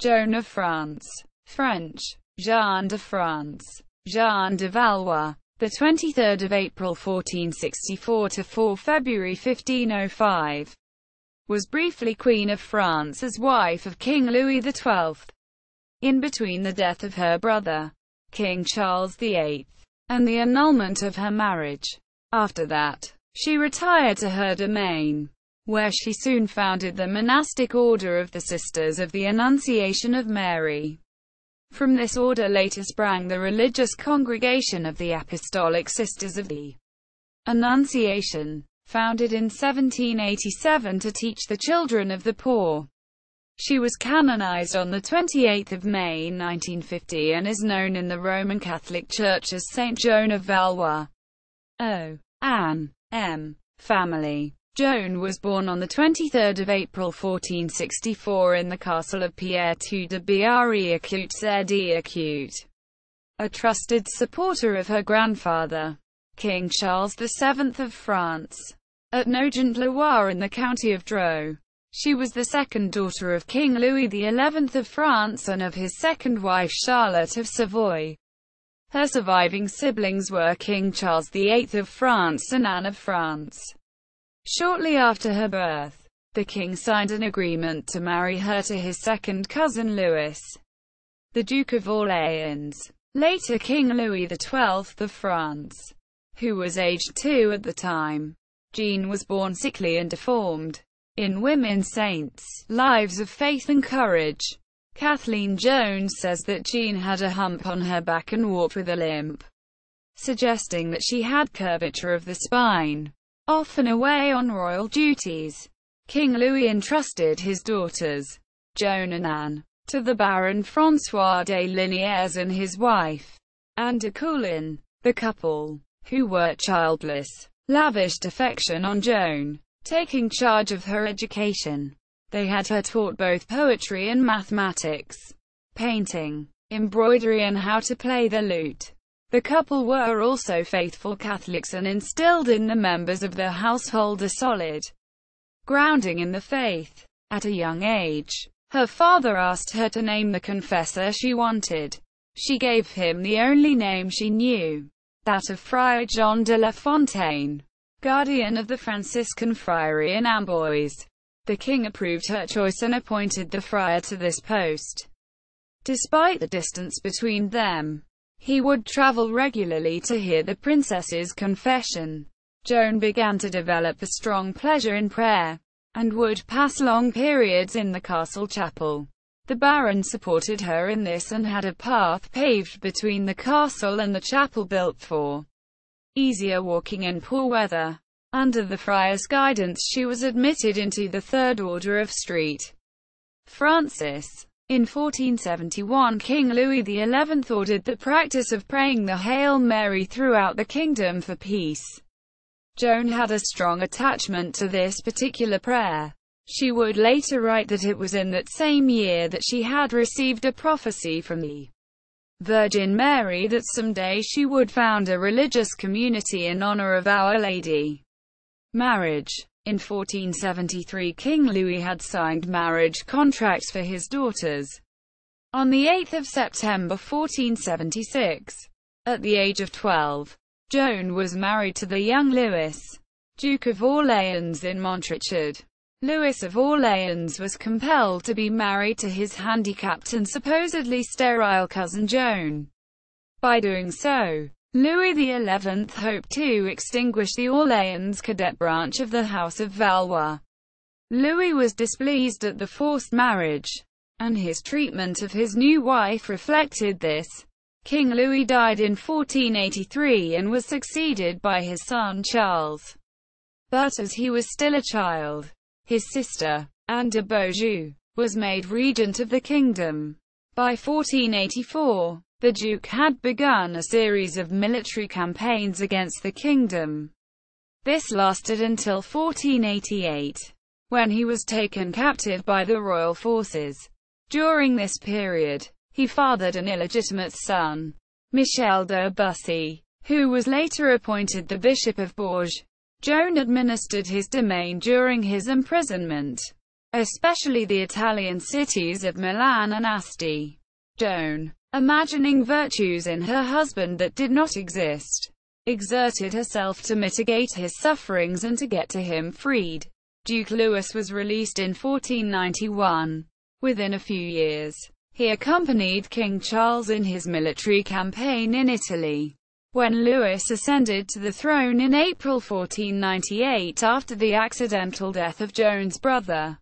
Joan of France, French, Jeanne de France, Jeanne de Valois, the 23rd of April 1464 to 4 February 1505, was briefly Queen of France as wife of King Louis XII. In between the death of her brother, King Charles VIII, and the annulment of her marriage. After that, she retired to her domain, where she soon founded the monastic order of the Sisters of the Annunciation of Mary. From this order later sprang the religious congregation of the Apostolic Sisters of the Annunciation, founded in 1787 to teach the children of the poor. She was canonized on 28 May 1950 and is known in the Roman Catholic Church as Saint Joan of Valois. O.Ann.M. family. Joan was born on 23 April 1464 in the castle of Pierretout de Briare-Écoute. A trusted supporter of her grandfather, King Charles VII of France, at Nogent-le-Roi in the county of Dreux. She was the second daughter of King Louis XI of France and of his second wife Charlotte of Savoy. Her surviving siblings were King Charles VIII of France and Anne of France. Shortly after her birth, the king signed an agreement to marry her to his second cousin Louis, the Duke of Orléans, later King Louis XII of France, who was aged 2 at the time. Jeanne was born sickly and deformed. In Women's Saints, Lives of Faith and Courage, Kathleen Jones says that Jeanne had a hump on her back and walked with a limp, suggesting that she had curvature of the spine. Often away on royal duties, King Louis entrusted his daughters, Joan and Anne, to the Baron François de Liniers and his wife, Anne de Coulon. The couple, who were childless, lavished affection on Joan, taking charge of her education. They had her taught both poetry and mathematics, painting, embroidery and how to play the lute. The couple were also faithful Catholics and instilled in the members of their household a solid grounding in the faith. At a young age, her father asked her to name the confessor she wanted. She gave him the only name she knew, that of Friar John de la Fontaine, guardian of the Franciscan friary in Amboise. The king approved her choice and appointed the friar to this post. Despite the distance between them, he would travel regularly to hear the princess's confession. Joan began to develop a strong pleasure in prayer, and would pass long periods in the castle chapel. The baron supported her in this and had a path paved between the castle and the chapel built for easier walking in poor weather. Under the friar's guidance she was admitted into the Third Order of St. Francis. In 1471 King Louis XI ordered the practice of praying the Hail Mary throughout the kingdom for peace. Joan had a strong attachment to this particular prayer. She would later write that it was in that same year that she had received a prophecy from the Virgin Mary that someday she would found a religious community in honor of Our Lady. Marriage. In 1473 King Louis had signed marriage contracts for his daughters. On 8 September 1476, at the age of 12, Joan was married to the young Louis, Duke of Orléans in Montchauchat. Louis of Orléans was compelled to be married to his handicapped and supposedly sterile cousin Joan. By doing so, Louis XI hoped to extinguish the Orléans cadet branch of the House of Valois. Louis was displeased at the forced marriage, and his treatment of his new wife reflected this. King Louis died in 1483 and was succeeded by his son Charles. But as he was still a child, his sister, Anne de Beaujeu, was made regent of the kingdom. By 1484, the Duke had begun a series of military campaigns against the kingdom. This lasted until 1488, when he was taken captive by the royal forces. During this period, he fathered an illegitimate son, Michel de Bussy, who was later appointed the Bishop of Bourges. Joan administered his domain during his imprisonment. especially the Italian cities of Milan and Asti. Joan, imagining virtues in her husband that did not exist, exerted herself to mitigate his sufferings and to get to him freed. Duke Louis was released in 1491. Within a few years, he accompanied King Charles in his military campaign in Italy. When Louis ascended to the throne in April 1498 after the accidental death of Joan's brother,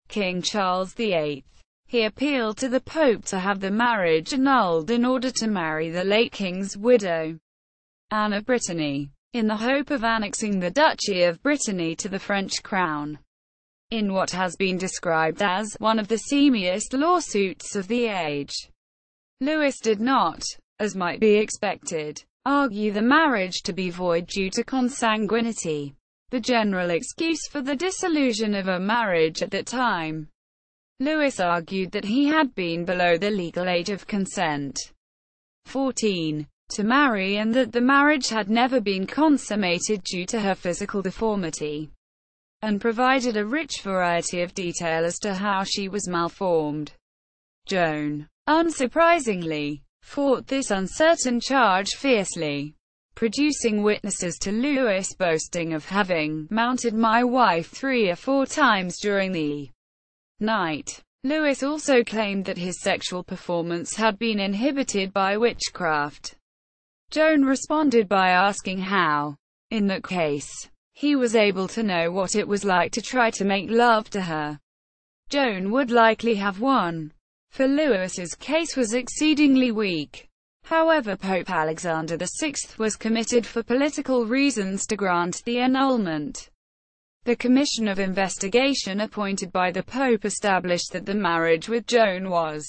King Charles VIII, he appealed to the Pope to have the marriage annulled in order to marry the late king's widow, Anne of Brittany, in the hope of annexing the Duchy of Brittany to the French crown. In what has been described as one of the seamiest lawsuits of the age, Louis did not, as might be expected, argue the marriage to be void due to consanguinity, the general excuse for the dissolution of a marriage at that time. Louis argued that he had been below the legal age of consent, 14, to marry, and that the marriage had never been consummated due to her physical deformity, and provided a rich variety of detail as to how she was malformed. Joan, unsurprisingly, fought this uncertain charge fiercely, producing witnesses to Louis boasting of having mounted my wife 3 or 4 times during the night. Louis also claimed that his sexual performance had been inhibited by witchcraft. Joan responded by asking how, in that case, he was able to know what it was like to try to make love to her. Joan would likely have won, for Louis's case was exceedingly weak. However, Pope Alexander VI was committed for political reasons to grant the annulment. The Commission of Investigation appointed by the Pope established that the marriage with Joan was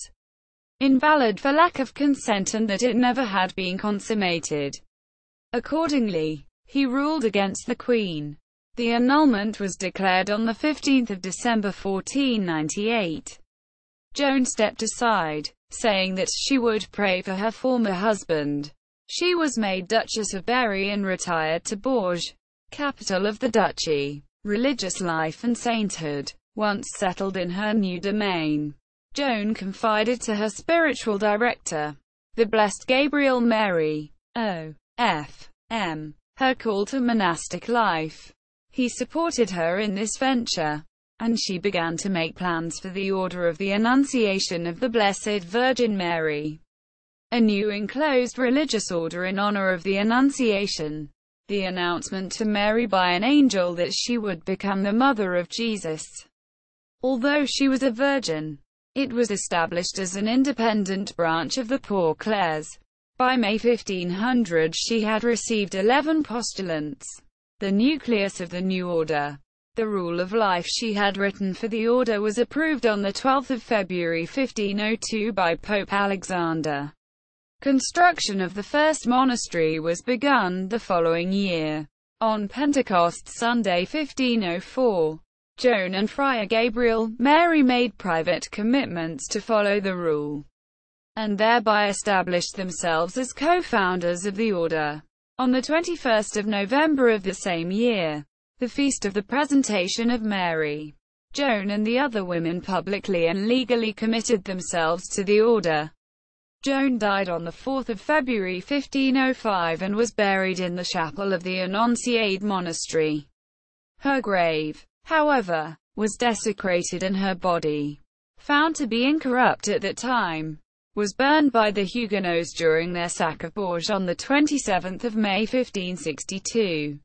invalid for lack of consent and that it never had been consummated. Accordingly, he ruled against the Queen. The annulment was declared on 15 December 1498. Joan stepped aside, saying that she would pray for her former husband. She was made Duchess of Berry and retired to Bourges, capital of the duchy. Religious life and sainthood. Once settled in her new domain, Joan confided to her spiritual director, the Blessed Gabriel Mary, O.F.M., her call to monastic life. He supported her in this venture, and she began to make plans for the Order of the Annunciation of the Blessed Virgin Mary, a new enclosed religious order in honor of the Annunciation, the announcement to Mary by an angel that she would become the mother of Jesus. Although she was a virgin, it was established as an independent branch of the Poor Clares. By May 1500 she had received 11 postulants, the nucleus of the new order. The rule of life she had written for the order was approved on 12 February 1502 by Pope Alexander. Construction of the first monastery was begun the following year. On Pentecost Sunday 1504, Joan and Friar Gabriel Mary made private commitments to follow the rule, and thereby established themselves as co-founders of the order. On 21 November of the same year, the Feast of the Presentation of Mary, Joan and the other women publicly and legally committed themselves to the order. Joan died on 4 February 1505 and was buried in the chapel of the Annonciade monastery. Her grave, however, was desecrated and her body, found to be incorrupt at that time, was burned by the Huguenots during their sack of Bourges on 27 May 1562.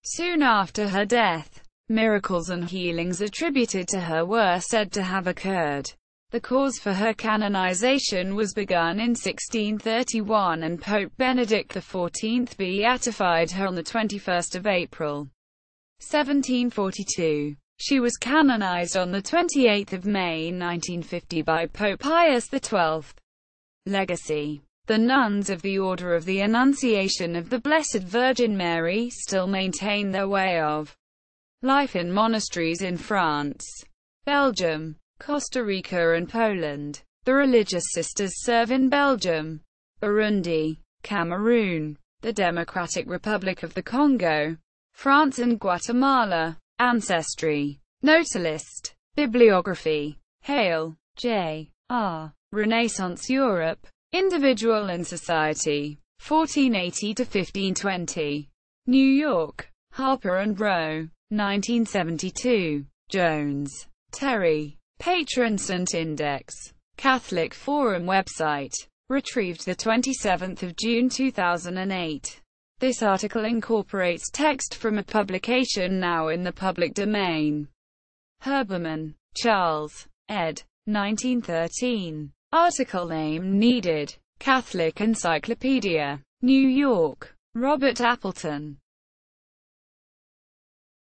Soon after her death, miracles and healings attributed to her were said to have occurred. The cause for her canonization was begun in 1631 and Pope Benedict XIV beatified her on 21 April 1742. She was canonized on 28 May 1950 by Pope Pius XII. Legacy. The nuns of the Order of the Annunciation of the Blessed Virgin Mary still maintain their way of life in monasteries in France, Belgium, Costa Rica and Poland. The religious sisters serve in Belgium, Burundi, Cameroon, the Democratic Republic of the Congo, France and Guatemala. Ancestry. Notalist. Bibliography. Hale, J. R. Renaissance Europe. Individual and Society. 1480–1520. New York. Harper and Row. 1972. Jones, Terry. Patron Saint Index. Catholic Forum website. Retrieved 27 June 2008. This article incorporates text from a publication now in the public domain. Herbermann, Charles, ed. 1913. Article name needed. Catholic Encyclopedia. New York. Robert Appleton.